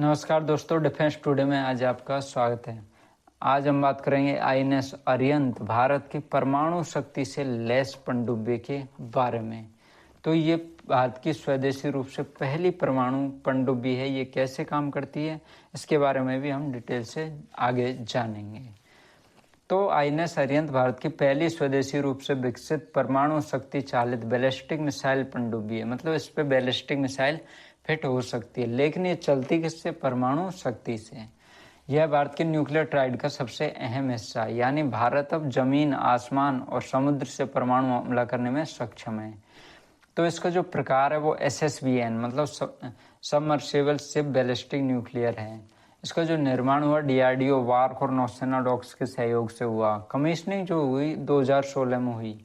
नमस्कार दोस्तों, defence today में आज आपका स्वागत है। आज हम बात करेंगे आईएनएस अरिहंत भारत की परमाणु शक्ति से लैस पनडुब्बी के बारे में। तो ये भारत की स्वदेशी रूप से पहली परमाणु पनडुब्बी है। ये कैसे काम करती है इसके बारे में भी हम डिटेल से आगे जानेंगे। तो आईएनएस अरिहंत भारत की पहली स्वदेशी रूप से विकसित परमाणु शक्ति चालित बैलिस्टिक मिसाइल पनडुब्बी है। मतलब इस पे बैलिस्टिक मिसाइल फिट हो सकती है, लेकिन ये चलती किससे? परमाणु शक्ति से। यह भारत के न्यूक्लियर ट्राइड का सबसे अहम हिस्सा है, यानी भारत अब जमीन, आसमान और समुद्र से परमाणु हमला करने में सक्षम है। तो इसका जो प्रकार है वो SSBN मतलब सबमर्सिबल शिप बैलिस्टिक न्यूक्लियर है। इसका जो निर्माण हुआ DRDO वार्क और नौसेना डॉक्स के सहयोग से हुआ। कमीशनिंग जो हुई 2016 में हुई।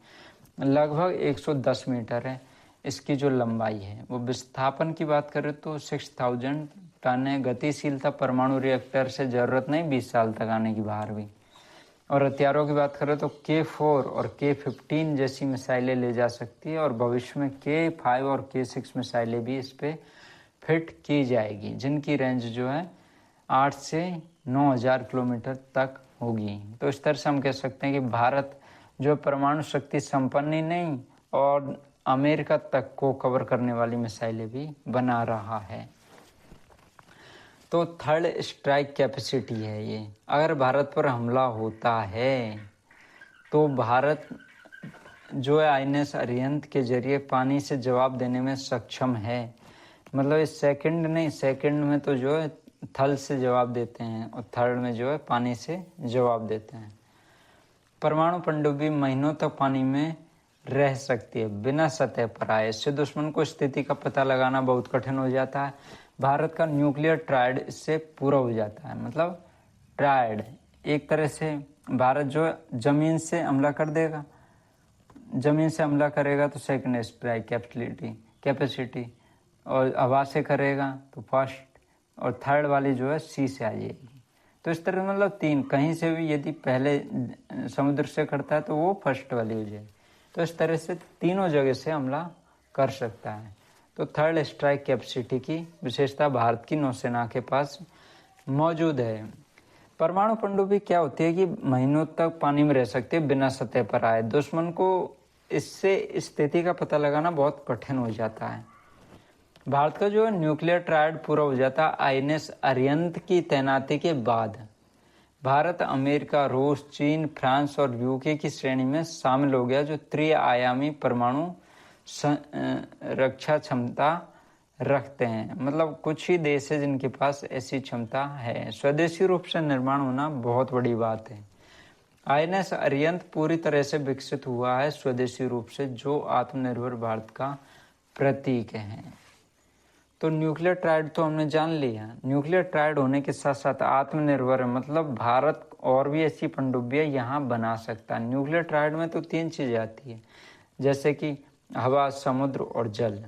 लगभग 110 मीटर है इसकी जो लंबाई है। वो विस्थापन की बात करें तो 6000 टन है। गतिशीलता परमाणु रिएक्टर से जरूरत नहीं 20 साल तक आने की बाहर भी। और हथियारों की बात करें तो K4 और K15 जैसी मिसाइलें ले जा सकती है और भविष्य में K5 और K6 मिसाइलें भी इस पे फिट की जाएगी, जिनकी रेंज जो है 8 से 9000 किलोमीटर तक होगी। तो इस तरह से हम कह सकते हैं कि भारत जो परमाणु शक्ति संपन्न ही नहीं और अमेरिका तक को कवर करने वाली मिसाइलें भी बना रहा है। तो थर्ड स्ट्राइक कैपेसिटी है ये। अगर भारत पर हमला होता है तो भारत जो है आईएनएस अरिहंत के जरिए पानी से जवाब देने में सक्षम है। मतलब इस सेकंड नहीं, सेकंड में तो जो है थल से जवाब देते हैं और थर्ड में जो है पानी से जवाब देते हैं। परमाणु पनडुब्बी महीनों तक पानी में रह सकती है बिना सतह पर आए। इससे दुश्मन को स्थिति का पता लगाना बहुत कठिन हो जाता है। भारत का न्यूक्लियर ट्रायड इससे पूरा हो जाता है। मतलब ट्रायड एक तरह से भारत जो जमीन से हमला कर देगा, जमीन से हमला करेगा तो सेकंड स्ट्राइक कैपेसिटी, और हवा से करेगा तो फर्स्ट, और थर्ड वाली जो है सी से आ जाएगी। तो इस तरह मतलब तीन, कहीं से भी यदि पहले समुद्र से करता है तो वो फर्स्ट वाली हो जाएगी। तो इस तरह से तीनों जगह से हमला कर सकता है। तो थर्ड स्ट्राइक कैपेसिटी की विशेषता भारत की नौसेना के पास मौजूद है। परमाणु पनडुब्बी क्या होती है कि महीनों तक पानी में रह सकती है बिना सतह पर आए। दुश्मन को इससे स्थिति का पता लगाना बहुत कठिन हो जाता है। भारत का जो न्यूक्लियर ट्रायड पूरा हो जाता है आईएनएस अरिहंत की तैनाती के बाद। भारत अमेरिका, रूस, चीन, फ्रांस और यूके की श्रेणी में शामिल हो गया, जो त्रिआयामी परमाणु रक्षा क्षमता रखते हैं। मतलब कुछ ही देश है जिनके पास ऐसी क्षमता है। स्वदेशी रूप से निर्माण होना बहुत बड़ी बात है। आईएनएस अरिहंत पूरी तरह से विकसित हुआ है स्वदेशी रूप से, जो आत्मनिर्भर भारत का प्रतीक है। तो न्यूक्लियर ट्रायड तो हमने जान लिया। न्यूक्लियर ट्रायड होने के साथ साथ आत्मनिर्भर है, मतलब भारत और भी ऐसी पनडुब्बियां यहाँ बना सकता है। न्यूक्लियर ट्रायड में तो तीन चीजें आती है, जैसे कि हवा, समुद्र और जल,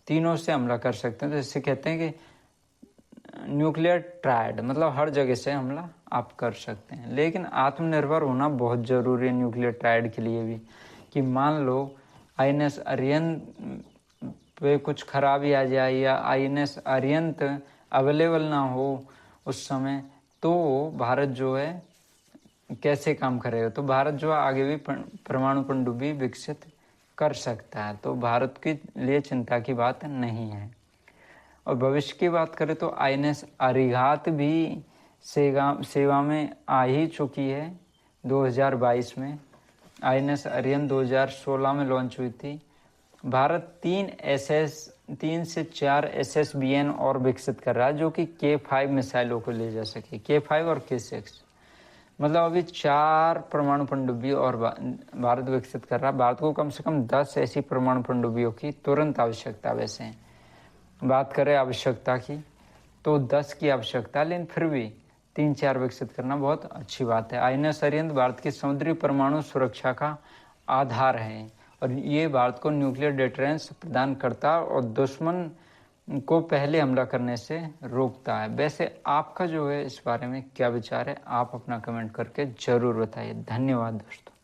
तीनों से हमला कर सकते हैं। तो इससे कहते हैं कि न्यूक्लियर ट्रायड मतलब हर जगह से हमला आप कर सकते हैं। लेकिन आत्मनिर्भर होना बहुत जरूरी है न्यूक्लियर ट्रायड के लिए भी, कि मान लो आईएनएस अरिहंत पे कुछ खराबी आ जाए या आईएनएस अरिहंत अवेलेबल ना हो उस समय, तो भारत जो है कैसे काम करेगा? तो भारत जो है आगे भी परमाणु पनडुब्बी विकसित कर सकता है। तो भारत के लिए चिंता की बात नहीं है। और भविष्य की बात करें तो आईएनएस अरिहंत भी सेवा में आ ही चुकी है 2022 में। आईएनएस अरिहंत 2016 में लॉन्च हुई थी। भारत 3 से 4 SSBN और विकसित कर रहा है, जो कि K5 मिसाइलों को ले जा सके। K5 और K6 मतलब अभी 4 परमाणु पनडुब्बी और भारत विकसित कर रहा है। भारत को कम से कम 10 ऐसी परमाणु पनडुब्बियों की तुरंत आवश्यकता। वैसे बात करें आवश्यकता की तो 10 की आवश्यकता, लेकिन फिर भी 3-4 विकसित करना बहुत अच्छी बात है। आईएनएस अरिहंत भारत की समुद्री परमाणु सुरक्षा का आधार है और ये भारत को न्यूक्लियर डिटरेंस प्रदान करता है और दुश्मन को पहले हमला करने से रोकता है। वैसे आपका जो है इस बारे में क्या विचार है, आप अपना कमेंट करके जरूर बताइए। धन्यवाद दोस्तों।